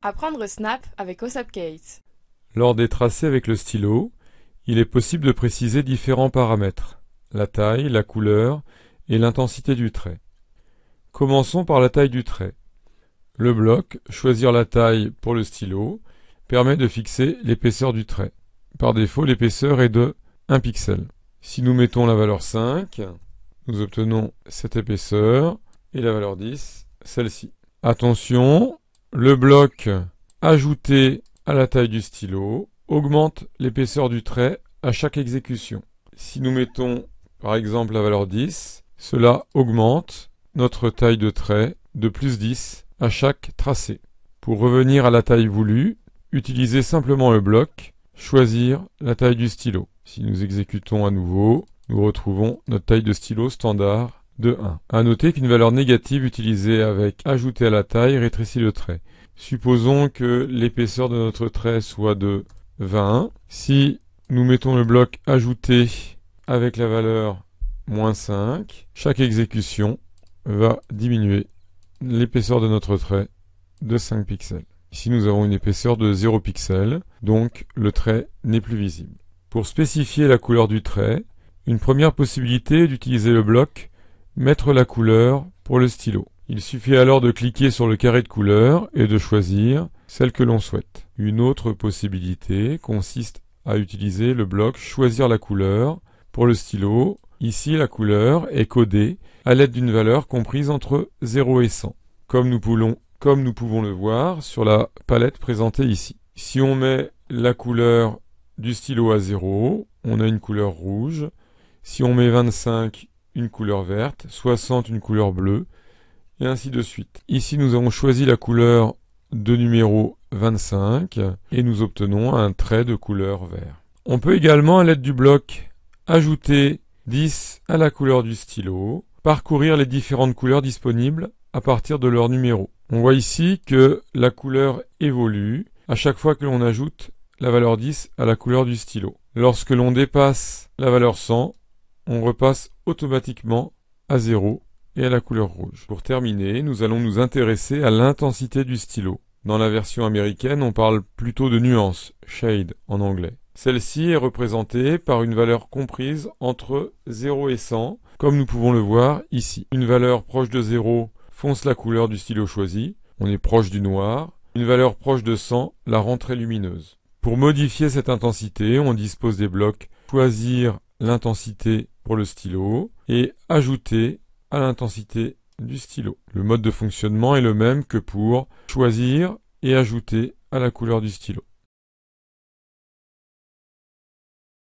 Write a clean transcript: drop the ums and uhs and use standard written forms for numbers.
Apprendre Snap avec OSAPCase. Lors des tracés avec le stylo, il est possible de préciser différents paramètres, la taille, la couleur et l'intensité du trait. Commençons par la taille du trait. Le bloc, choisir la taille pour le stylo, permet de fixer l'épaisseur du trait. Par défaut, l'épaisseur est de 1 pixel. Si nous mettons la valeur 5, nous obtenons cette épaisseur et la valeur 10, celle-ci. Attention, le bloc ajouté à la taille du stylo augmente l'épaisseur du trait à chaque exécution. Si nous mettons par exemple la valeur 10, cela augmente notre taille de trait de plus 10 à chaque tracé. Pour revenir à la taille voulue, utilisez simplement le bloc, choisir la taille du stylo. Si nous exécutons à nouveau, nous retrouvons notre taille de stylo standard de 1. À noter qu'une valeur négative utilisée avec ajouter à la taille rétrécit le trait. Supposons que l'épaisseur de notre trait soit de 20. Si nous mettons le bloc ajouté avec la valeur moins 5, chaque exécution va diminuer l'épaisseur de notre trait de 5 pixels. Ici nous avons une épaisseur de 0 pixels, donc le trait n'est plus visible. Pour spécifier la couleur du trait, une première possibilité est d'utiliser le bloc mettre la couleur pour le stylo. Il suffit alors de cliquer sur le carré de couleur et de choisir celle que l'on souhaite. Une autre possibilité consiste à utiliser le bloc choisir la couleur pour le stylo. Ici la couleur est codée à l'aide d'une valeur comprise entre 0 et 100, comme nous pouvons le voir sur la palette présentée ici. Si on met la couleur du stylo à 0, on a une couleur rouge. Si on met 25, une couleur verte, 60, une couleur bleue, et ainsi de suite. Ici, nous avons choisi la couleur de numéro 25, et nous obtenons un trait de couleur vert. On peut également, à l'aide du bloc, ajouter 10 à la couleur du stylo, parcourir les différentes couleurs disponibles à partir de leur numéro. On voit ici que la couleur évolue à chaque fois que l'on ajoute la valeur 10 à la couleur du stylo. Lorsque l'on dépasse la valeur 100, on repasse automatiquement à 0 et à la couleur rouge. Pour terminer, nous allons nous intéresser à l'intensité du stylo. Dans la version américaine, on parle plutôt de nuance, shade en anglais. Celle-ci est représentée par une valeur comprise entre 0 et 100, comme nous pouvons le voir ici. Une valeur proche de 0 fonce la couleur du stylo choisi, on est proche du noir. Une valeur proche de 100 la rend très lumineuse. Pour modifier cette intensité, on dispose des blocs choisir l'intensité pour le stylo et ajouter à l'intensité du stylo. Le mode de fonctionnement est le même que pour choisir et ajouter à la couleur du stylo.